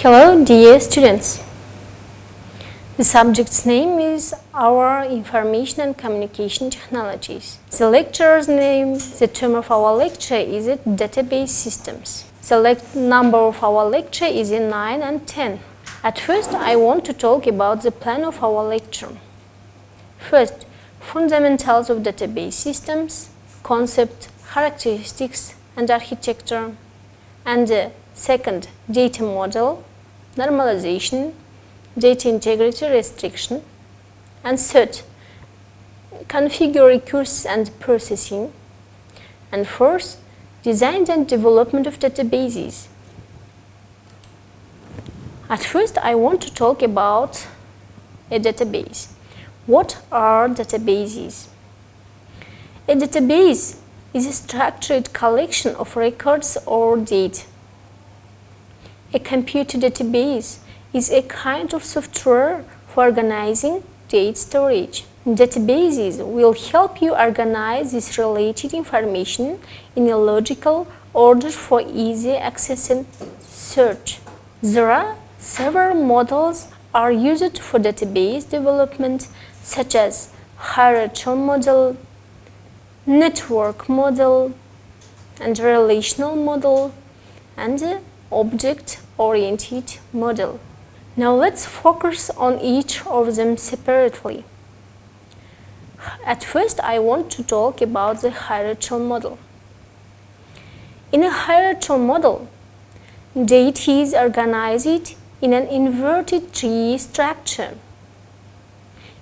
Hello, dear students. The subject's name is our Information and Communication Technologies. The lecturer's name, the term of our lecture is Database Systems. The number of our lecture is 9 and 10. At first, I want to talk about the plan of our lecture. First, fundamentals of database systems, concept, characteristics, and architecture. And second, data model, normalization, data integrity restriction. And third, configure recurses and processing. And fourth, design and development of databases. At first, I want to talk about a database. What are databases? A database is a structured collection of records or data. A computer database is a kind of software for organizing data storage. Databases will help you organize this related information in a logical order for easy access and search. There are several models are used for database development, such as hierarchical model, network model, and relational model, and object-oriented model. Now let's focus on each of them separately. At first, I want to talk about the hierarchical model. In a hierarchical model, data is organized in an inverted tree structure.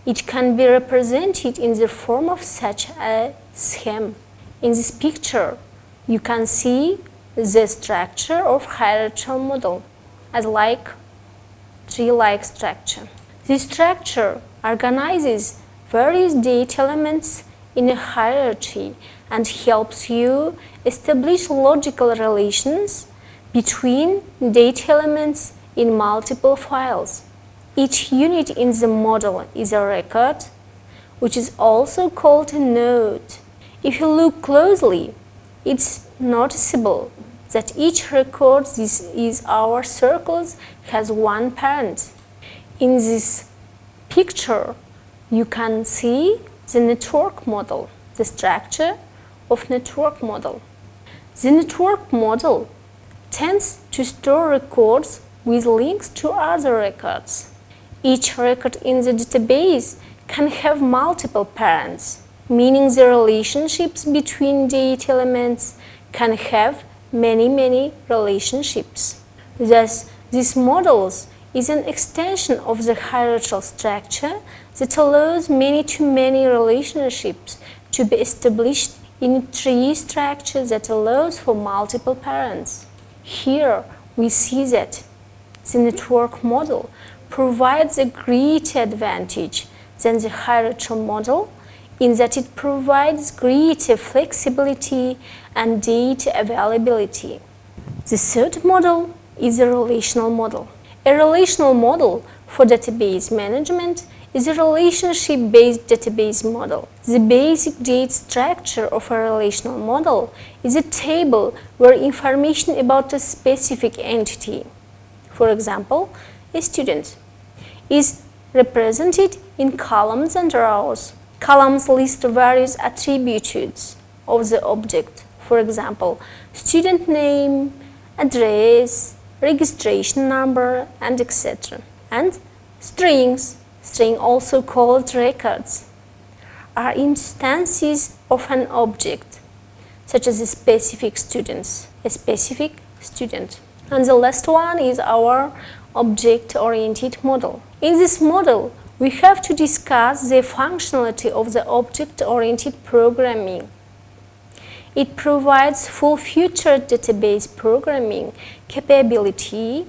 It can be represented in the form of such a scheme. In this picture, you can see the structure of hierarchical model as like tree-like structure. This structure organizes various data elements in a hierarchy and helps you establish logical relations between data elements in multiple files. Each unit in the model is a record, which is also called a node. If you look closely, it's noticeable that each record, this is our circles, has one parent. In this picture, you can see the network model, the structure of network model. The network model tends to store records with links to other records. Each record in the database can have multiple parents, meaning the relationships between data elements can have many relationships. Thus, these models is an extension of the hierarchical structure that allows many-to-many relationships to be established in a tree structure that allows for multiple parents. Here, we see that the network model provides a greater advantage than the hierarchical model in that it provides greater flexibility and data availability. The third model is a relational model. A relational model for database management is a relationship-based database model. The basic data structure of a relational model is a table where information about a specific entity, for example, a student, is represented in columns and rows. Columns list various attributes of the object, for example, student name, address, registration number, and etc. And strings, also called records, are instances of an object, such as a specific student. And the last one is our object-oriented model. In this model, we have to discuss the functionality of the object-oriented programming. It provides full-featured database programming capability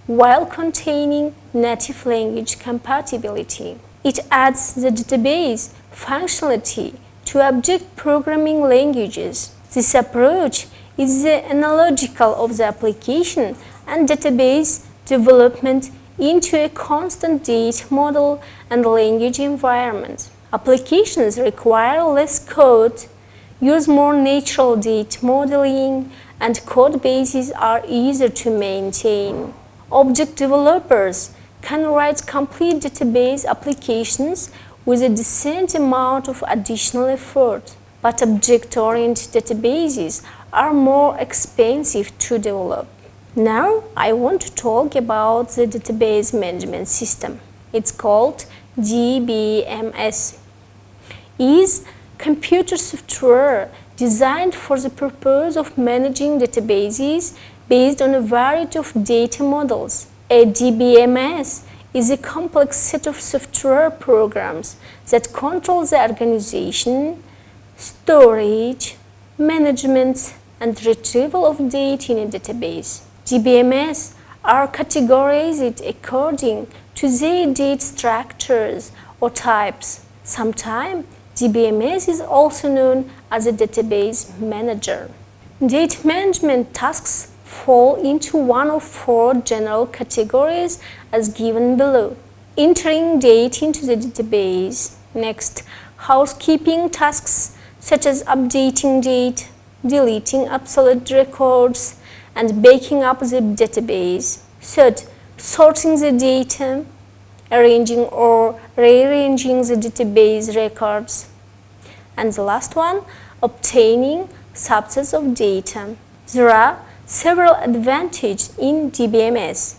while containing native language compatibility. It adds the database functionality to object programming languages. This approach is the analogical of the application and database development into a constant data model and language environment. Applications require less code, use more natural data modeling, and code bases are easier to maintain. Object developers can write complete database applications with a decent amount of additional effort, but object-oriented databases are more expensive to develop. Now I want to talk about the database management system. It's called DBMS. Is computer software designed for the purpose of managing databases based on a variety of data models. A DBMS is a complex set of software programs that control the organization, storage, management, and retrieval of data in a database. DBMS are categorized according to their data structures or types. Sometimes DBMS is also known as a database manager. Data management tasks fall into one of four general categories as given below. Entering data into the database. Next, housekeeping tasks such as updating data, deleting obsolete records, and backing up the database. Third, sorting the data, arranging or rearranging the database records. And the last one, obtaining subsets of data. There are several advantages in DBMS,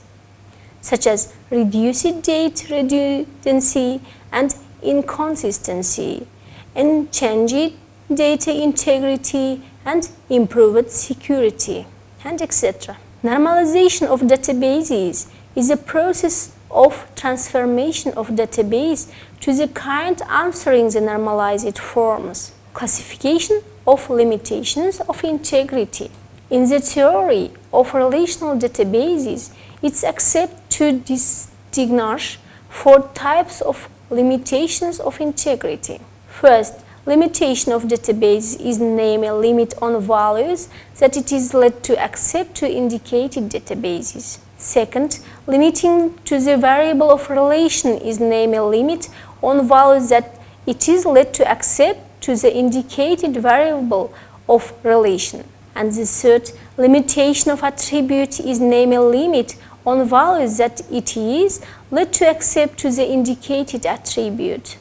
such as reduced data redundancy and inconsistency, and changed data integrity and improved security, and etc. Normalization of databases is a process of transformation of database to the kind answering the normalized forms. Classification of limitations of integrity. In the theory of relational databases, it's accepted to distinguish four types of limitations of integrity. First, limitation of database is name a limit on values that it is led to accept to indicated databases. Second, limiting to the variable of relation is name a limit on values that it is led to accept to the indicated variable of relation. And the third, limitation of attribute is name a limit on values that it is led to accept to the indicated attribute.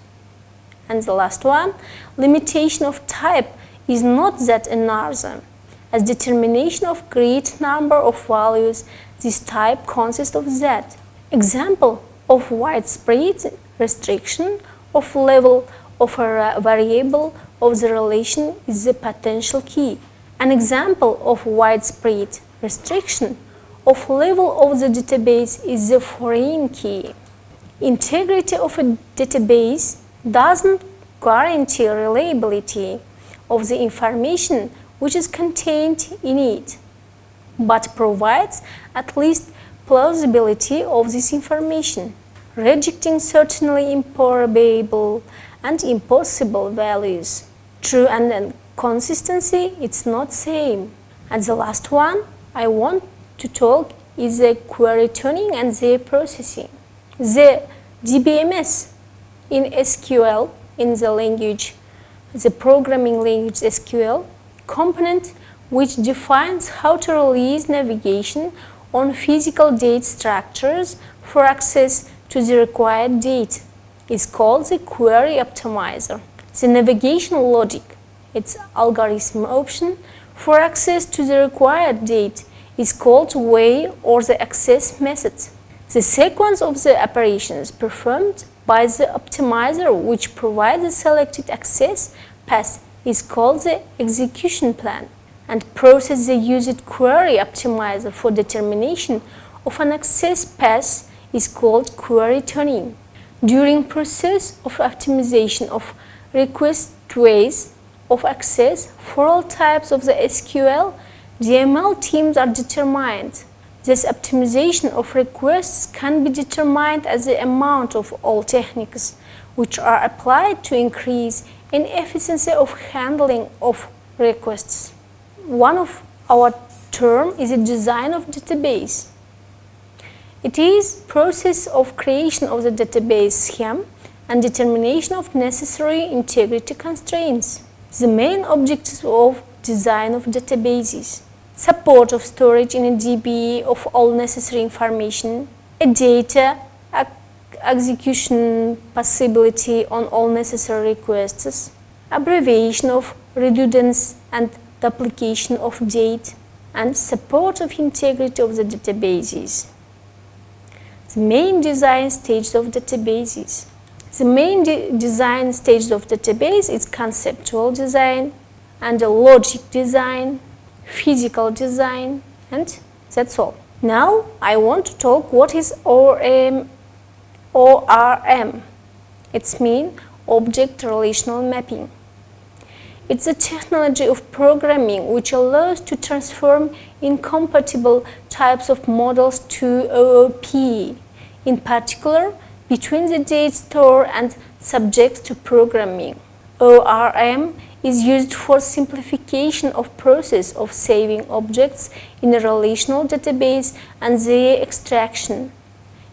And the last one, limitation of type is not that another. As determination of great number of values, this type consists of that. Example of widespread restriction of level of a variable of the relation is the potential key. An example of widespread restriction of level of the database is the foreign key. Integrity of a database doesn't guarantee reliability of the information which is contained in it, but provides at least plausibility of this information, rejecting certainly improbable and impossible values. True and inconsistency, it's not same. And the last one I want to talk is the query tuning and the processing. The DBMS in SQL, in the language, the programming language SQL, component which defines how to release navigation on physical data structures for access to the required data is called the query optimizer. The navigation logic, its algorithm option for access to the required data, is called way or the access method. The sequence of the operations performed by the optimizer which provides the selected access path is called the execution plan, and process the used query optimizer for determination of an access path is called query tuning. During process of optimization of request ways of access for all types of the SQL, the ML teams are determined. This optimization of requests can be determined as the amount of all techniques which are applied to increase in efficiency of handling of requests. One of our term is a design of database. It is process of creation of the database scheme and determination of necessary integrity constraints. The main objectives of design of databases. support of storage in a DB of all necessary information, a data execution possibility on all necessary requests, abbreviation of redundancy and duplication of data, and support of integrity of the databases. The main design stages of databases. The main design stage of database is conceptual design and logic design, physical design, and that's all. Now I want to talk what is ORM. It's mean object relational mapping. It's a technology of programming which allows to transform incompatible types of models to OOP, in particular between the data store and subjects to programming. ORM is used for simplification of process of saving objects in a relational database and their extraction.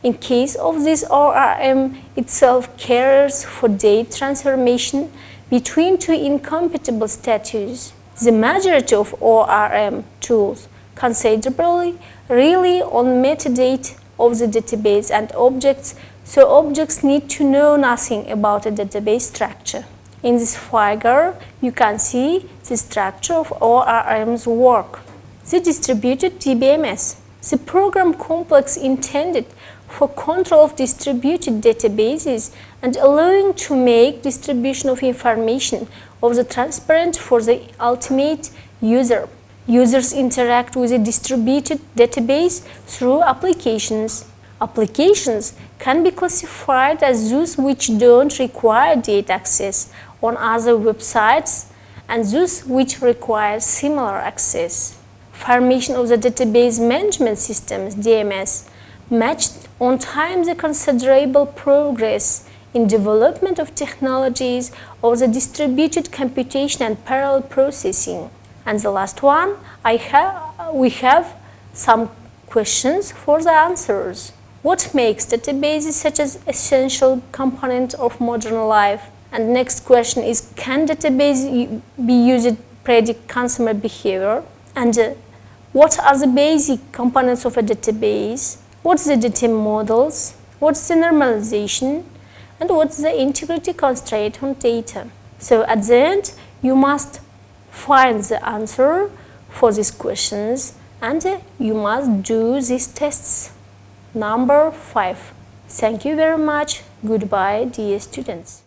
In case of this, ORM itself cares for data transformation between two incompatible statuses. The majority of ORM tools considerably rely on metadata of the database and objects, so objects need to know nothing about a database structure. In this figure, you can see the structure of ORM's work. The distributed DBMS, the program complex intended for control of distributed databases and allowing to make distribution of information of the transparent for the ultimate user. Users interact with a distributed database through applications. Applications can be classified as those which don't require data access on other websites and those which require similar access. Formation of the database management systems, DMS, matched on time the considerable progress in development of technologies of the distributed computation and parallel processing. And the last one, we have some questions for the answers. What makes databases such as essential component of modern life? And next question is, can database be used to predict consumer behavior? And what are the basic components of a database? What's the data models? What's the normalization? And what's the integrity constraint on data? So at the end, you must find the answer for these questions and you must do these tests. Number 5. Thank you very much. Goodbye, dear students.